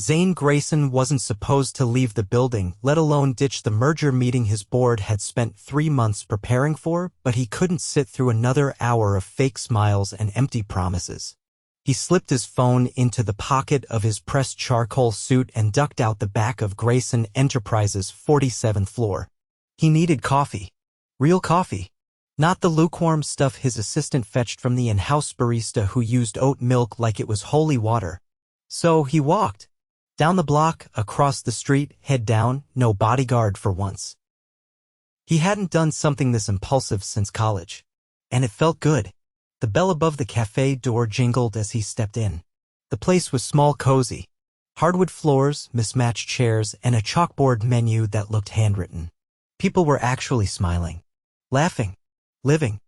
Zane Grayson wasn't supposed to leave the building, let alone ditch the merger meeting his board had spent 3 months preparing for, but he couldn't sit through another hour of fake smiles and empty promises. He slipped his phone into the pocket of his pressed charcoal suit and ducked out the back of Grayson Enterprises' 47th floor. He needed coffee. Real coffee. Not the lukewarm stuff his assistant fetched from the in-house barista who used oat milk like it was holy water. So he walked. Down the block, across the street, head down, no bodyguard for once. He hadn't done something this impulsive since college. And it felt good. The bell above the cafe door jingled as he stepped in. The place was small, cozy. Hardwood floors, mismatched chairs, and a chalkboard menu that looked handwritten. People were actually smiling, laughing, living.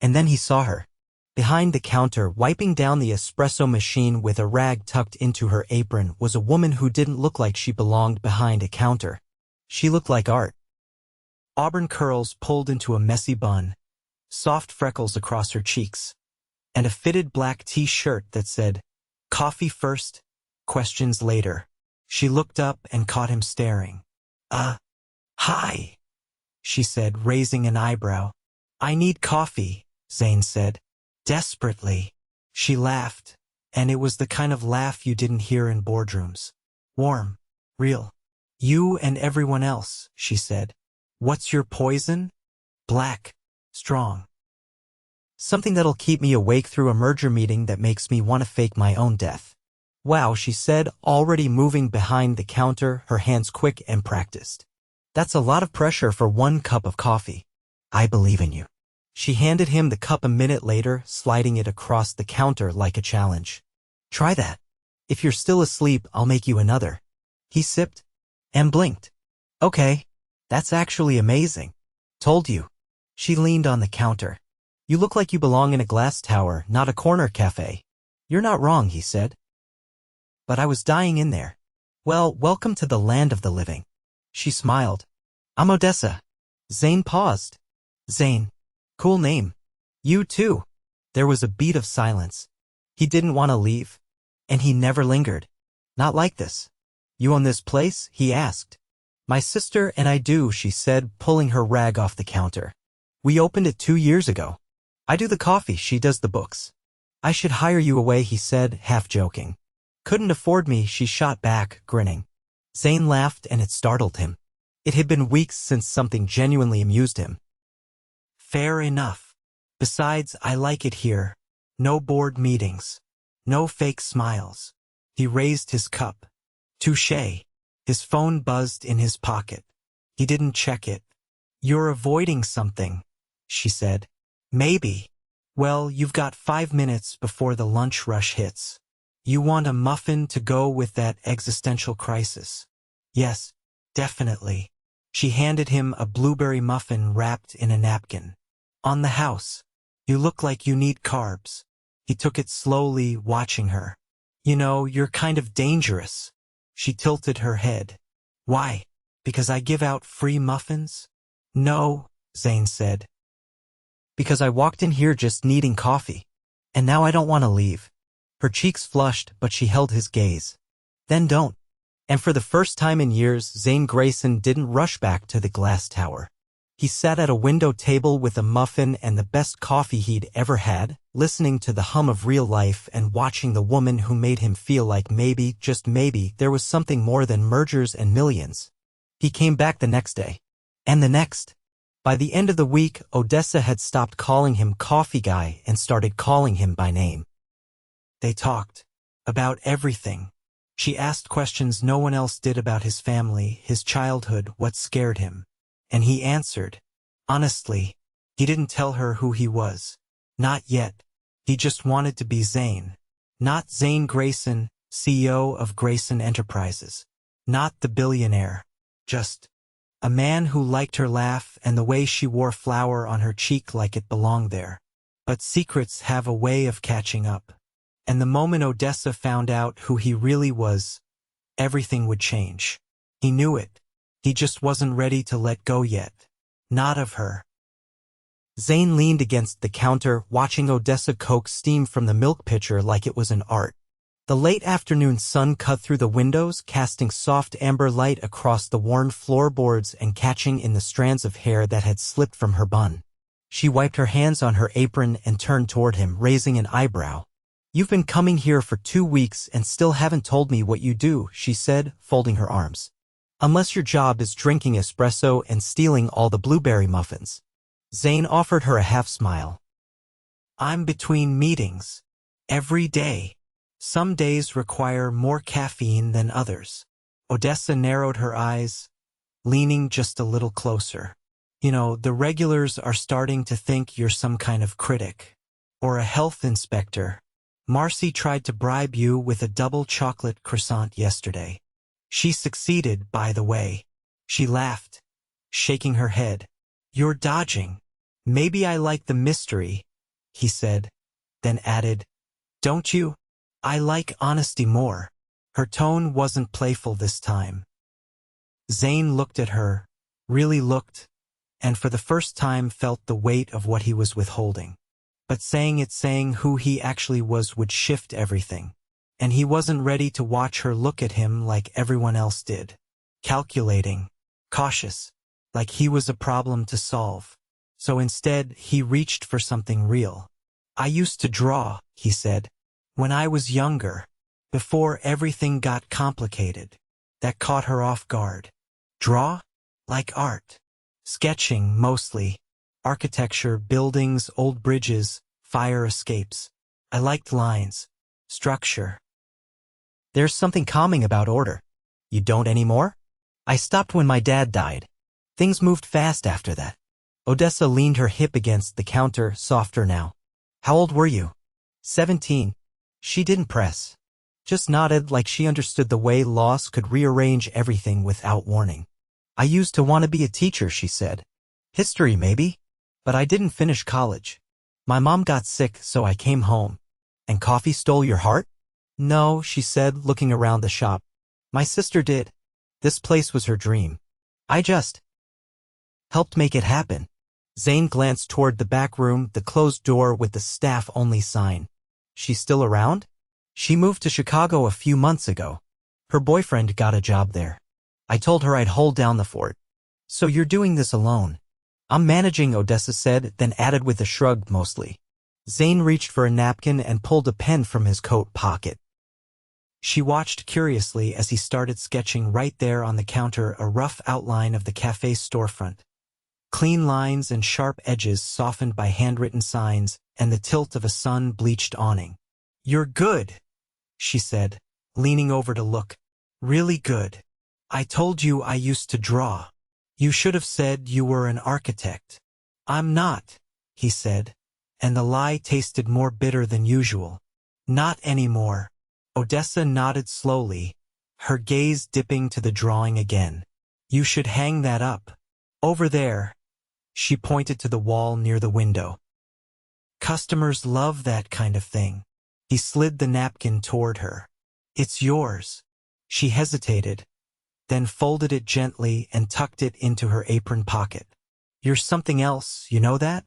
And then he saw her. Behind the counter, wiping down the espresso machine with a rag tucked into her apron, was a woman who didn't look like she belonged behind a counter. She looked like art. Auburn curls pulled into a messy bun, soft freckles across her cheeks, and a fitted black t-shirt that said, "Coffee first, questions later." She looked up and caught him staring. Hi," she said, raising an eyebrow. "I need coffee," Zane said. Desperately. She laughed, and it was the kind of laugh you didn't hear in boardrooms. Warm. Real. "You and everyone else," she said. "What's your poison?" "Black. Strong. Something that'll keep me awake through a merger meeting that makes me want to fake my own death." "Wow," she said, already moving behind the counter, her hands quick and practiced. "That's a lot of pressure for 1 cup of coffee." "I believe in you." She handed him the cup a minute later, sliding it across the counter like a challenge. "Try that. If you're still asleep, I'll make you another." He sipped and blinked. "Okay. That's actually amazing." "Told you." She leaned on the counter. "You look like you belong in a glass tower, not a corner cafe." "You're not wrong," he said. "But I was dying in there." "Well, welcome to the land of the living." She smiled. "I'm Odessa." Zane paused. "Zane. Cool name." "You too." There was a beat of silence. He didn't want to leave. And he never lingered. "Not like this." "You own this place?" he asked. "My sister and I do," she said, pulling her rag off the counter. "We opened it 2 years ago. I do the coffee, she does the books." "I should hire you away," he said, half joking. "Couldn't afford me," she shot back, grinning. Zane laughed, and it startled him. It had been weeks since something genuinely amused him. "Fair enough. Besides, I like it here. No board meetings. No fake smiles." He raised his cup. "Touché." His phone buzzed in his pocket. He didn't check it. "You're avoiding something," she said. "Maybe. Well, you've got 5 minutes before the lunch rush hits. You want a muffin to go with that existential crisis?" "Yes, definitely." She handed him a blueberry muffin wrapped in a napkin. "On the house. You look like you need carbs." He took it slowly, watching her. "You know, you're kind of dangerous." She tilted her head. "Why? Because I give out free muffins?" "No," Zane said. "Because I walked in here just needing coffee. And now I don't want to leave." Her cheeks flushed, but she held his gaze. "Then don't." And for the first time in years, Zane Grayson didn't rush back to the glass tower. He sat at a window table with a muffin and the best coffee he'd ever had, listening to the hum of real life and watching the woman who made him feel like maybe, just maybe, there was something more than mergers and millions. He came back the next day. And the next. By the end of the week, Odessa had stopped calling him Coffee Guy and started calling him by name. They talked. About everything. She asked questions no one else did about his family, his childhood, what scared him. And he answered. Honestly, he didn't tell her who he was. Not yet. He just wanted to be Zane. Not Zane Grayson, CEO of Grayson Enterprises. Not the billionaire. Just a man who liked her laugh and the way she wore flour on her cheek like it belonged there. But secrets have a way of catching up. And the moment Odessa found out who he really was, everything would change. He knew it. He just wasn't ready to let go yet. Not of her. Zane leaned against the counter, watching Odessa coax steam from the milk pitcher like it was an art. The late afternoon sun cut through the windows, casting soft amber light across the worn floorboards and catching in the strands of hair that had slipped from her bun. She wiped her hands on her apron and turned toward him, raising an eyebrow. "You've been coming here for 2 weeks and still haven't told me what you do," she said, folding her arms. "Unless your job is drinking espresso and stealing all the blueberry muffins." Zane offered her a half-smile. "I'm between meetings. Every day. Some days require more caffeine than others." Odessa narrowed her eyes, leaning just a little closer. "You know, the regulars are starting to think you're some kind of critic. Or a health inspector. Marcy tried to bribe you with a double chocolate croissant yesterday. She succeeded, by the way." She laughed, shaking her head. "You're dodging." "Maybe I like the mystery," he said, then added, "Don't you? I like honesty more." Her tone wasn't playful this time. Zane looked at her, really looked, and for the first time felt the weight of what he was withholding. But saying who he actually was would shift everything. And he wasn't ready to watch her look at him like everyone else did. Calculating, cautious, like he was a problem to solve. So instead, he reached for something real. "I used to draw," he said, "when I was younger, before everything got complicated." That caught her off guard. "Draw? Like art?" "Sketching, mostly. Architecture, buildings, old bridges, fire escapes. I liked lines, structure." "There's something calming about order. You don't anymore?" "I stopped when my dad died. Things moved fast after that." Odessa leaned her hip against the counter, softer now. "How old were you?" 17. She didn't press. Just nodded like she understood the way loss could rearrange everything without warning. "I used to want to be a teacher," she said. "History, maybe. But I didn't finish college. My mom got sick, so I came home." "And coffee stole your heart?" "No," she said, looking around the shop. "My sister did. This place was her dream. I just helped make it happen." Zane glanced toward the back room, the closed door with the staff-only sign. "She's still around?" "She moved to Chicago a few months ago. Her boyfriend got a job there. I told her I'd hold down the fort." "So you're doing this alone?" "I'm managing," Odessa said, then added with a shrug, "mostly." Zane reached for a napkin and pulled a pen from his coat pocket. She watched curiously as he started sketching right there on the counter a rough outline of the café storefront. Clean lines and sharp edges softened by handwritten signs and the tilt of a sun-bleached awning. "You're good," she said, leaning over to look. "Really good. I told you I used to draw. You should have said you were an architect." "I'm not," he said, and the lie tasted more bitter than usual. "Not anymore." Odessa nodded slowly, her gaze dipping to the drawing again. "You should hang that up. Over there." She pointed to the wall near the window. "Customers love that kind of thing." He slid the napkin toward her. "It's yours." She hesitated, then folded it gently and tucked it into her apron pocket. "You're something else, you know that?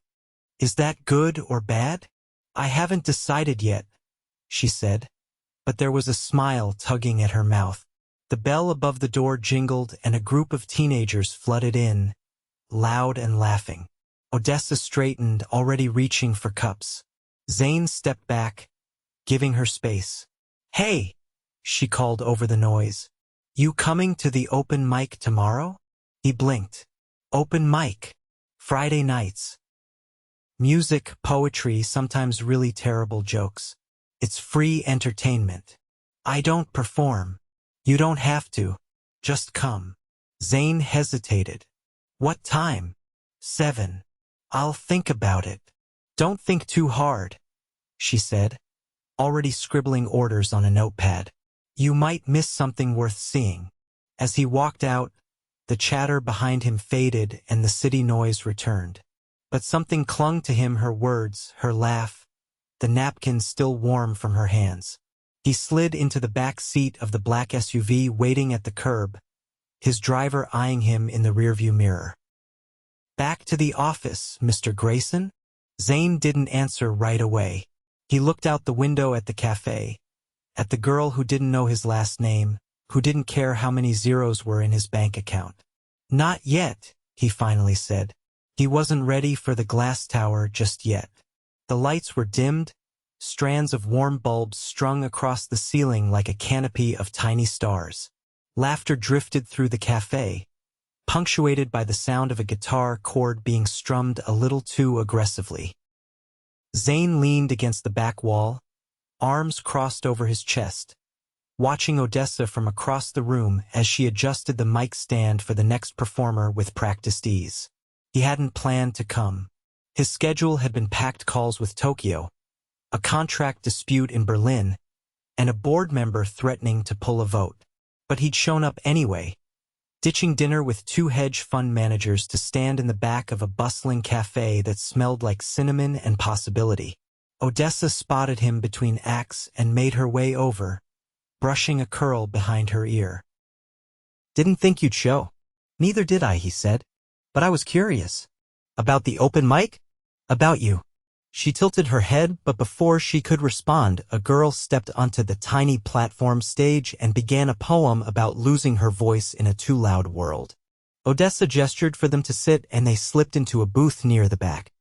Is that good or bad?" "I haven't decided yet," she said, but there was a smile tugging at her mouth. The bell above the door jingled and a group of teenagers flooded in, loud and laughing. Odessa straightened, already reaching for cups. Zane stepped back, giving her space. "Hey," she called over the noise. "You coming to the open mic tomorrow?" He blinked. "Open mic. Friday nights. Music, poetry, sometimes really terrible jokes. It's free entertainment. I don't perform. You don't have to. Just come." Zane hesitated. "What time?" 7. "I'll think about it." "Don't think too hard," she said, already scribbling orders on a notepad. "You might miss something worth seeing." As he walked out, the chatter behind him faded and the city noise returned. But something clung to him, her words, her laugh, the napkin still warm from her hands. He slid into the back seat of the black SUV waiting at the curb, his driver eyeing him in the rearview mirror. "Back to the office, Mr. Grayson?" Zane didn't answer right away. He looked out the window at the cafe, At the girl who didn't know his last name, who didn't care how many zeros were in his bank account. Not yet, he finally said. He wasn't ready for the glass tower just yet. The lights were dimmed, strands of warm bulbs strung across the ceiling like a canopy of tiny stars. Laughter drifted through the café, punctuated by the sound of a guitar chord being strummed a little too aggressively. Zane leaned against the back wall, arms crossed over his chest, watching Odessa from across the room as she adjusted the mic stand for the next performer with practiced ease. He hadn't planned to come. His schedule had been packed: calls with Tokyo, a contract dispute in Berlin, and a board member threatening to pull a vote. But he'd shown up anyway, ditching dinner with 2 hedge fund managers to stand in the back of a bustling cafe that smelled like cinnamon and possibility. Odessa spotted him between acts and made her way over, brushing a curl behind her ear. "Didn't think you'd show." "Neither did I," he said. "But I was curious." "About the open mic?" "About you." She tilted her head, but before she could respond, a girl stepped onto the tiny platform stage and began a poem about losing her voice in a too loud world. Odessa gestured for them to sit, and they slipped into a booth near the back.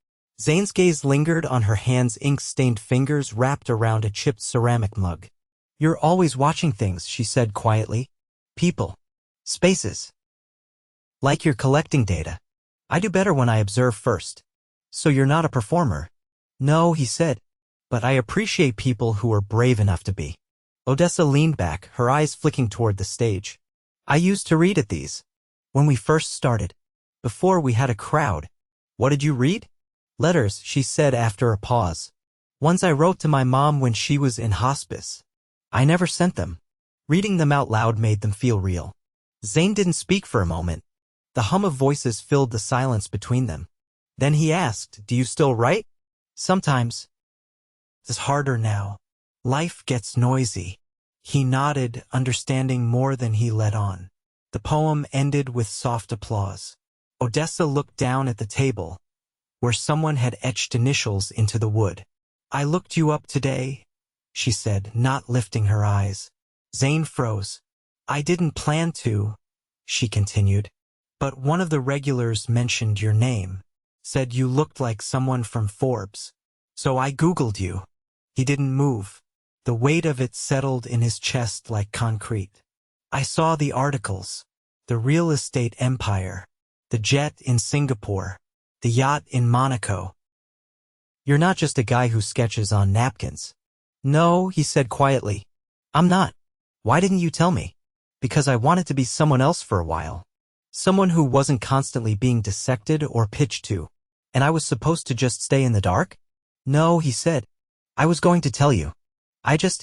Zane's gaze lingered on her hand's ink-stained fingers wrapped around a chipped ceramic mug. "You're always watching things," she said quietly. "People. Spaces. Like you're collecting data. I do better when I observe first." "So you're not a performer?" "No," he said. "But I appreciate people who are brave enough to be." Odessa leaned back, her eyes flicking toward the stage. "I used to read at these. When we first started. Before we had a crowd." "What did you read?" "Letters," she said after a pause. "Ones I wrote to my mom when she was in hospice. I never sent them." Reading them out loud made them feel real. Zane didn't speak for a moment. The hum of voices filled the silence between them. Then he asked, "Do you still write?" "Sometimes. It's harder now. Life gets noisy." He nodded, understanding more than he let on. The poem ended with soft applause. Odessa looked down at the table, where someone had etched initials into the wood. "I looked you up today," she said, not lifting her eyes. Zane froze. "I didn't plan to," she continued. "But one of the regulars mentioned your name. Said you looked like someone from Forbes. So I Googled you." He didn't move. The weight of it settled in his chest like concrete. "I saw the articles. The real estate empire. The jet in Singapore. The yacht in Monaco. You're not just a guy who sketches on napkins." "No," he said quietly. "I'm not." "Why didn't you tell me?" "Because I wanted to be someone else for a while. Someone who wasn't constantly being dissected or pitched to. And I was supposed to just stay in the dark?" "No," he said. "I was going to tell you.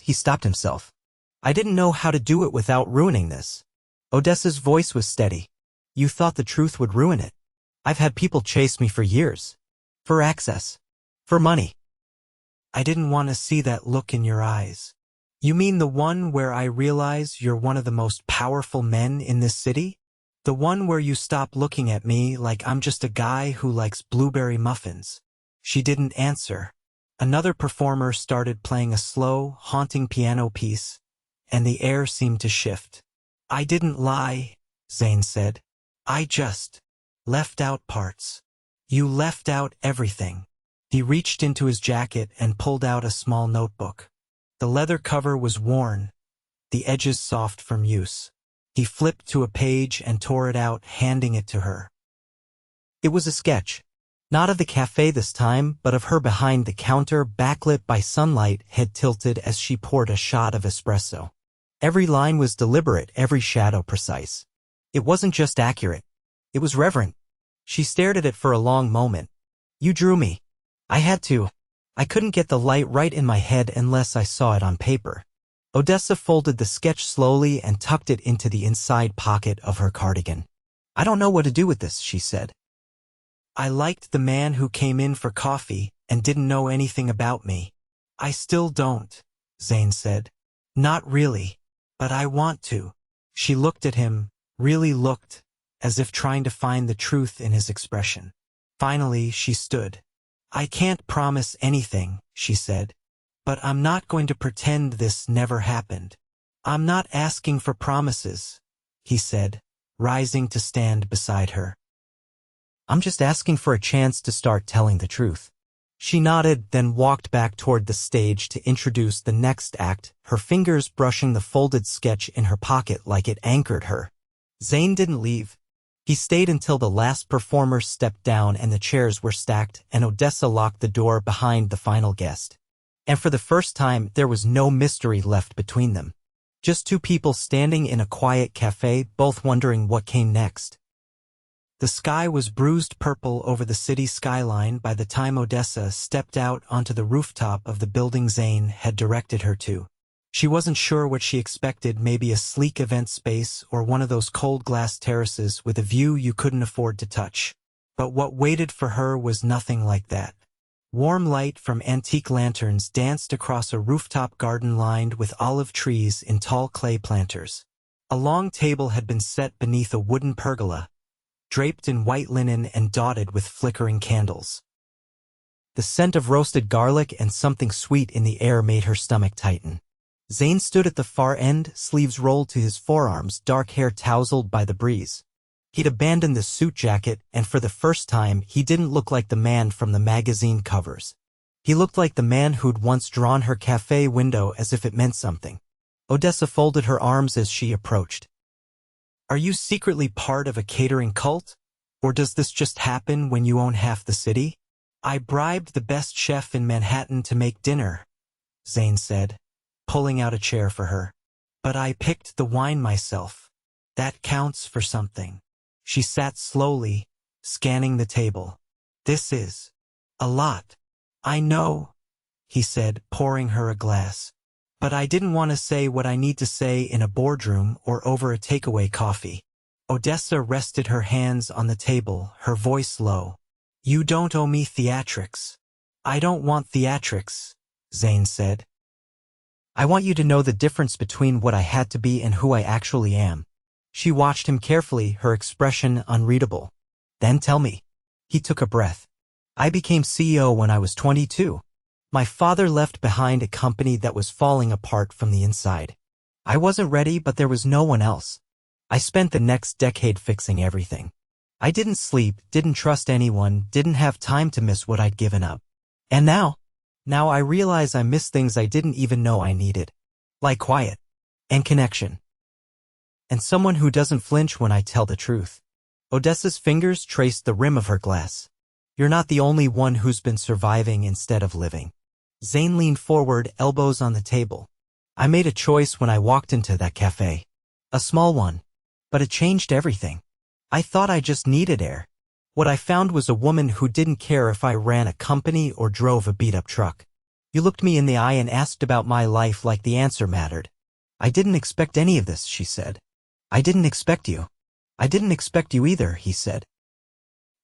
He stopped himself. I didn't know how to do it without ruining this." Odessa's voice was steady. "You thought the truth would ruin it. I've had people chase me for years. For access. For money. I didn't want to see that look in your eyes." "You mean the one where I realize you're one of the most powerful men in this city? The one where you stop looking at me like I'm just a guy who likes blueberry muffins?" She didn't answer. Another performer started playing a slow, haunting piano piece, and the air seemed to shift. "I didn't lie," Zane said. "I just left out parts." "You left out everything." He reached into his jacket and pulled out a small notebook. The leather cover was worn, the edges soft from use. He flipped to a page and tore it out, handing it to her. It was a sketch. Not of the cafe this time, but of her behind the counter, backlit by sunlight, head tilted as she poured a shot of espresso. Every line was deliberate, every shadow precise. It wasn't just accurate. It was reverent. She stared at it for a long moment. "You drew me. I had to. I couldn't get the light right in my head unless I saw it on paper." Odessa folded the sketch slowly and tucked it into the inside pocket of her cardigan. "I don't know what to do with this," she said. "I liked the man who came in for coffee and didn't know anything about me." "I still don't," Zane said. "Not really. But I want to." She looked at him, really looked, as if trying to find the truth in his expression. Finally, she stood. "I can't promise anything," she said. But I'm not going to pretend this never happened. I'm not asking for promises, he said, rising to stand beside her. I'm just asking for a chance to start telling the truth. She nodded, then walked back toward the stage to introduce the next act, her fingers brushing the folded sketch in her pocket like it anchored her. Zane didn't leave. He stayed until the last performer stepped down and the chairs were stacked and Odessa locked the door behind the final guest. And for the first time, there was no mystery left between them. Just two people standing in a quiet cafe, both wondering what came next. The sky was bruised purple over the city skyline by the time Odessa stepped out onto the rooftop of the building Zane had directed her to. She wasn't sure what she expected, maybe a sleek event space or one of those cold glass terraces with a view you couldn't afford to touch. But what waited for her was nothing like that. Warm light from antique lanterns danced across a rooftop garden lined with olive trees in tall clay planters. A long table had been set beneath a wooden pergola, draped in white linen and dotted with flickering candles. The scent of roasted garlic and something sweet in the air made her stomach tighten. Zane stood at the far end, sleeves rolled to his forearms, dark hair tousled by the breeze. He'd abandoned the suit jacket, and for the first time, he didn't look like the man from the magazine covers. He looked like the man who'd once drawn her cafe window as if it meant something. Odessa folded her arms as she approached. Are you secretly part of a catering cult? Or does this just happen when you own half the city? I bribed the best chef in Manhattan to make dinner, Zane said, pulling out a chair for her. But I picked the wine myself. That counts for something. She sat slowly, scanning the table. This is a lot. I know, he said, pouring her a glass. But I didn't want to say what I need to say in a boardroom or over a takeaway coffee. Odessa rested her hands on the table, her voice low. You don't owe me theatrics. I don't want theatrics, Zane said. I want you to know the difference between what I had to be and who I actually am. She watched him carefully, her expression unreadable. Then tell me. He took a breath. I became CEO when I was 22. My father left behind a company that was falling apart from the inside. I wasn't ready, but there was no one else. I spent the next decade fixing everything. I didn't sleep, didn't trust anyone, didn't have time to miss what I'd given up. And now I realize I miss things I didn't even know I needed. Like quiet. And connection. And someone who doesn't flinch when I tell the truth. Odessa's fingers traced the rim of her glass. You're not the only one who's been surviving instead of living. Zane leaned forward, elbows on the table. I made a choice when I walked into that cafe. A small one. But it changed everything. I thought I just needed air. What I found was a woman who didn't care if I ran a company or drove a beat-up truck. You looked me in the eye and asked about my life like the answer mattered. I didn't expect any of this, she said. I didn't expect you. I didn't expect you either, he said.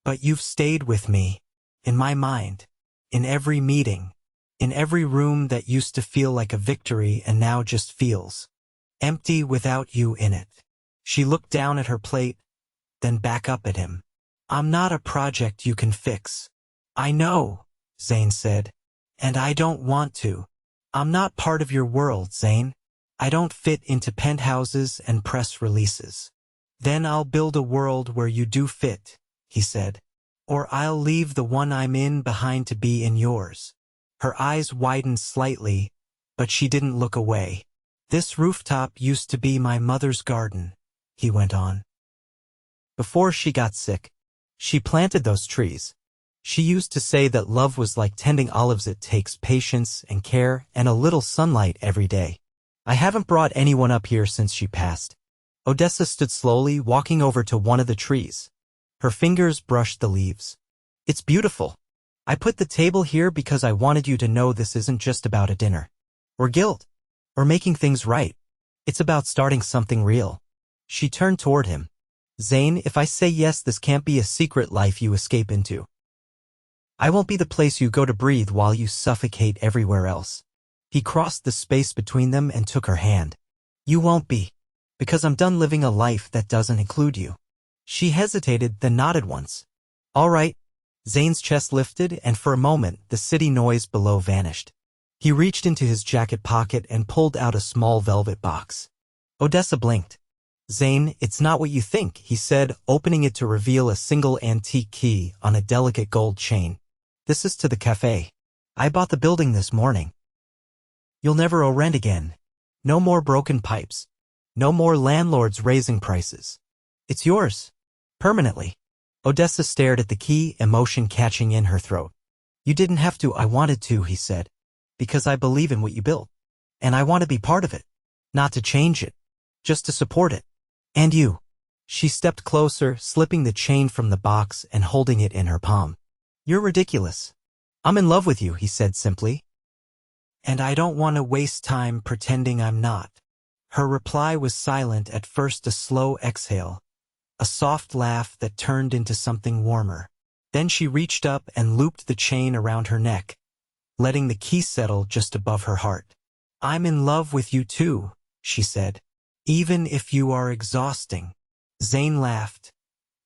But you've stayed with me. In my mind. In every meeting. In every room that used to feel like a victory and now just feels empty without you in it. She looked down at her plate, then back up at him. I'm not a project you can fix. I know, Zane said. And I don't want to. I'm not part of your world, Zane. I don't fit into penthouses and press releases. Then I'll build a world where you do fit, he said. Or I'll leave the one I'm in behind to be in yours. Her eyes widened slightly, but she didn't look away. This rooftop used to be my mother's garden, he went on. Before she got sick, she planted those trees. She used to say that love was like tending olives. It takes patience and care and a little sunlight every day. I haven't brought anyone up here since she passed. Odessa stood slowly, walking over to one of the trees. Her fingers brushed the leaves. It's beautiful. I put the table here because I wanted you to know this isn't just about a dinner. Or guilt. Or making things right. It's about starting something real. She turned toward him. Zane, if I say yes, this can't be a secret life you escape into. I won't be the place you go to breathe while you suffocate everywhere else. He crossed the space between them and took her hand. You won't be. Because I'm done living a life that doesn't include you. She hesitated, then nodded once. All right. Zane's chest lifted, and for a moment, the city noise below vanished. He reached into his jacket pocket and pulled out a small velvet box. Odessa blinked. "Zane, it's not what you think," he said, opening it to reveal a single antique key on a delicate gold chain. "This is to the café. I bought the building this morning. You'll never owe rent again. No more broken pipes. No more landlords raising prices. It's yours. Permanently." Odessa stared at the key, emotion catching in her throat. "You didn't have to, I wanted to," he said. "Because I believe in what you built. And I want to be part of it. Not to change it. Just to support it. And you." She stepped closer, slipping the chain from the box and holding it in her palm. "You're ridiculous. I'm in love with you," he said simply. "And I don't want to waste time pretending I'm not." Her reply was silent, at first a slow exhale, a soft laugh that turned into something warmer. Then she reached up and looped the chain around her neck, letting the key settle just above her heart. "I'm in love with you too," she said. "Even if you are exhausting." Zane laughed,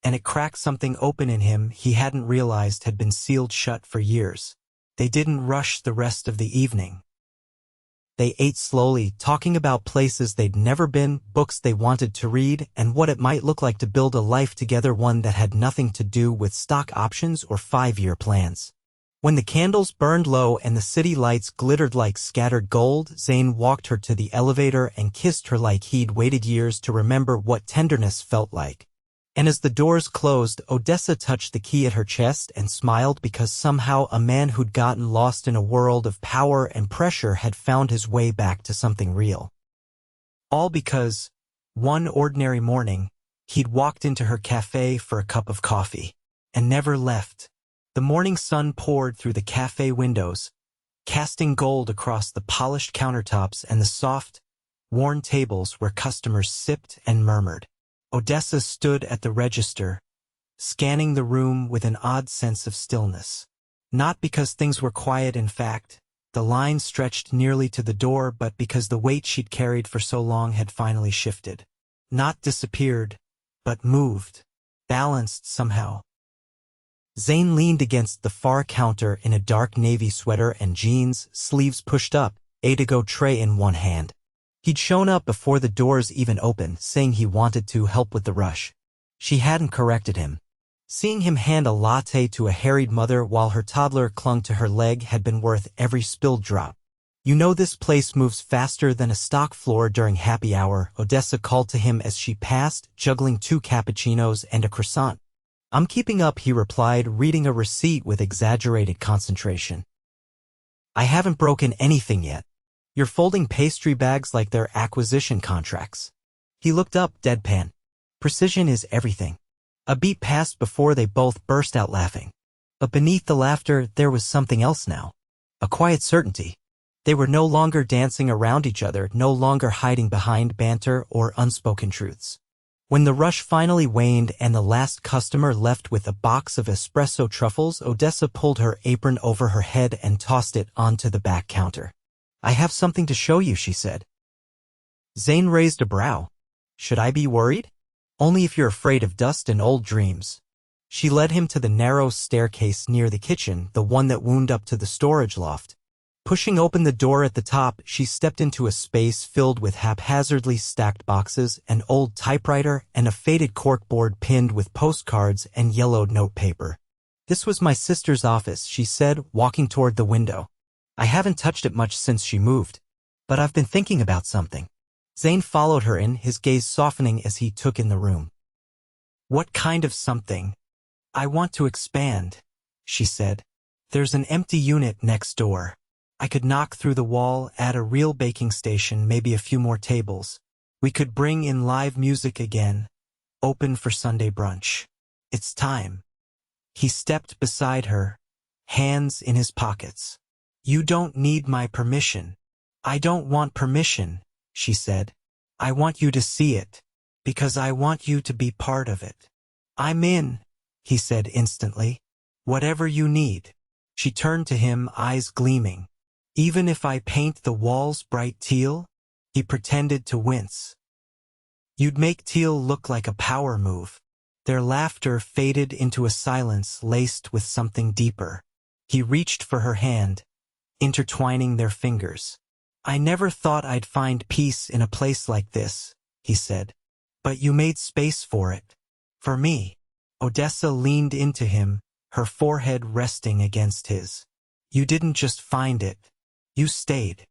and it cracked something open in him he hadn't realized had been sealed shut for years. They didn't rush the rest of the evening. They ate slowly, talking about places they'd never been, books they wanted to read, and what it might look like to build a life together, one that had nothing to do with stock options or 5-year plans. When the candles burned low and the city lights glittered like scattered gold, Zane walked her to the elevator and kissed her like he'd waited years to remember what tenderness felt like. And as the doors closed, Odessa touched the key at her chest and smiled, because somehow a man who'd gotten lost in a world of power and pressure had found his way back to something real. All because, one ordinary morning, he'd walked into her café for a cup of coffee, and never left. The morning sun poured through the café windows, casting gold across the polished countertops and the soft, worn tables where customers sipped and murmured. Odessa stood at the register, scanning the room with an odd sense of stillness. Not because things were quiet, in fact, the line stretched nearly to the door, but because the weight she'd carried for so long had finally shifted. Not disappeared, but moved, balanced somehow. Zane leaned against the far counter in a dark navy sweater and jeans, sleeves pushed up, a to-go tray in one hand. He'd shown up before the doors even opened, saying he wanted to help with the rush. She hadn't corrected him. Seeing him hand a latte to a harried mother while her toddler clung to her leg had been worth every spilled drop. "You know this place moves faster than a stock floor during happy hour," Odessa called to him as she passed, juggling 2 cappuccinos and a croissant. "I'm keeping up," he replied, reading a receipt with exaggerated concentration. "I haven't broken anything yet. You're folding pastry bags like they're acquisition contracts." He looked up, deadpan. "Precision is everything." A beat passed before they both burst out laughing. But beneath the laughter, there was something else now. A quiet certainty. They were no longer dancing around each other, no longer hiding behind banter or unspoken truths. When the rush finally waned and the last customer left with a box of espresso truffles, Odessa pulled her apron over her head and tossed it onto the back counter. "I have something to show you," she said. Zane raised a brow. "Should I be worried?" "Only if you're afraid of dust and old dreams." She led him to the narrow staircase near the kitchen, the one that wound up to the storage loft. Pushing open the door at the top, she stepped into a space filled with haphazardly stacked boxes, an old typewriter, and a faded corkboard pinned with postcards and yellowed notepaper. "This was my sister's office," she said, walking toward the window. "I haven't touched it much since she moved. But I've been thinking about something." Zane followed her in, his gaze softening as he took in the room. "What kind of something?" "I want to expand," she said. "There's an empty unit next door. I could knock through the wall, add a real baking station, maybe a few more tables. We could bring in live music again, open for Sunday brunch. It's time." He stepped beside her, hands in his pockets. "You don't need my permission." "I don't want permission," she said. "I want you to see it, because I want you to be part of it." "I'm in," he said instantly. "Whatever you need." She turned to him, eyes gleaming. "Even if I paint the walls bright teal?" He pretended to wince. "You'd make teal look like a power move." Their laughter faded into a silence laced with something deeper. He reached for her hand, intertwining their fingers. "I never thought I'd find peace in a place like this," he said. "But you made space for it. For me." Odessa leaned into him, her forehead resting against his. "You didn't just find it. You stayed."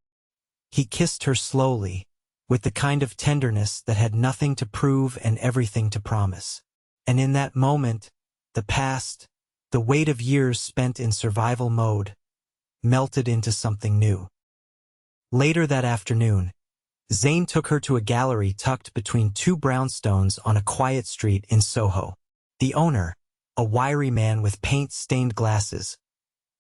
He kissed her slowly, with the kind of tenderness that had nothing to prove and everything to promise. And in that moment, the past, the weight of years spent in survival mode, melted into something new. Later that afternoon, Zane took her to a gallery tucked between two brownstones on a quiet street in Soho. The owner, a wiry man with paint-stained glasses,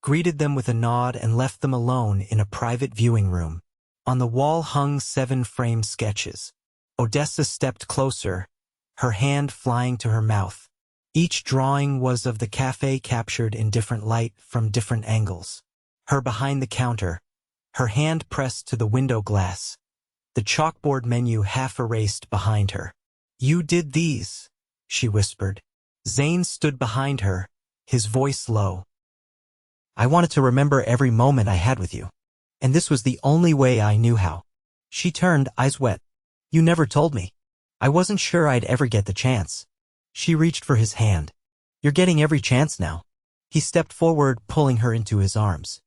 greeted them with a nod and left them alone in a private viewing room. On the wall hung 7 framed sketches. Odessa stepped closer, her hand flying to her mouth. Each drawing was of the café captured in different light from different angles. Her behind the counter, her hand pressed to the window glass, the chalkboard menu half erased behind her. "You did these," she whispered. Zane stood behind her, his voice low. "I wanted to remember every moment I had with you, and this was the only way I knew how." She turned, eyes wet. "You never told me. I wasn't sure I'd ever get the chance." She reached for his hand. "You're getting every chance now." He stepped forward, pulling her into his arms.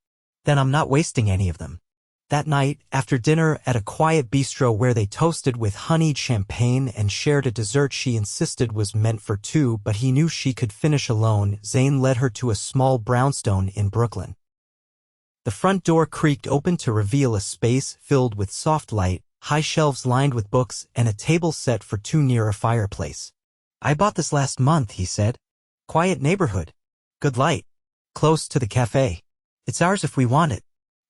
"Then I'm not wasting any of them." That night, after dinner at a quiet bistro where they toasted with honeyed champagne and shared a dessert she insisted was meant for 2 but he knew she could finish alone, Zane led her to a small brownstone in Brooklyn. The front door creaked open to reveal a space filled with soft light, high shelves lined with books, and a table set for 2 near a fireplace. "I bought this last month," he said. "Quiet neighborhood. Good light. Close to the cafe. It's ours if we want it."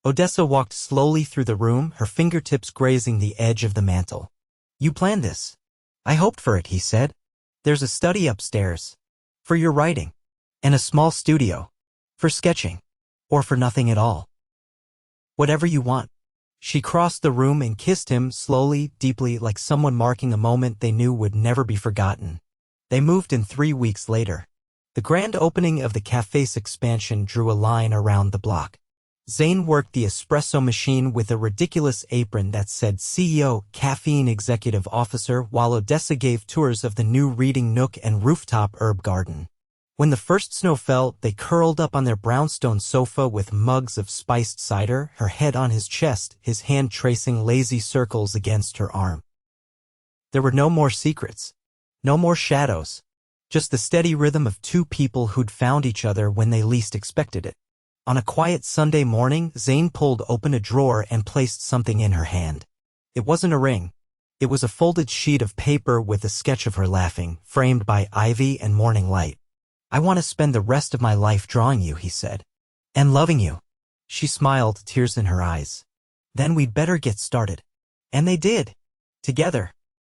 Odessa walked slowly through the room, her fingertips grazing the edge of the mantel. "You planned this." "I hoped for it," he said. "There's a study upstairs. For your writing. And a small studio. For sketching. Or for nothing at all. Whatever you want." She crossed the room and kissed him slowly, deeply, like someone marking a moment they knew would never be forgotten. They moved in 3 weeks later. The grand opening of the café's expansion drew a line around the block. Zane worked the espresso machine with a ridiculous apron that said CEO, Caffeine Executive Officer, while Odessa gave tours of the new reading nook and rooftop herb garden. When the first snow fell, they curled up on their brownstone sofa with mugs of spiced cider, her head on his chest, his hand tracing lazy circles against her arm. There were no more secrets. No more shadows. Just the steady rhythm of 2 people who'd found each other when they least expected it. On a quiet Sunday morning, Zane pulled open a drawer and placed something in her hand. It wasn't a ring. It was a folded sheet of paper with a sketch of her laughing, framed by ivy and morning light. "I want to spend the rest of my life drawing you," he said. "And loving you." She smiled, tears in her eyes. "Then we'd better get started." And they did. Together.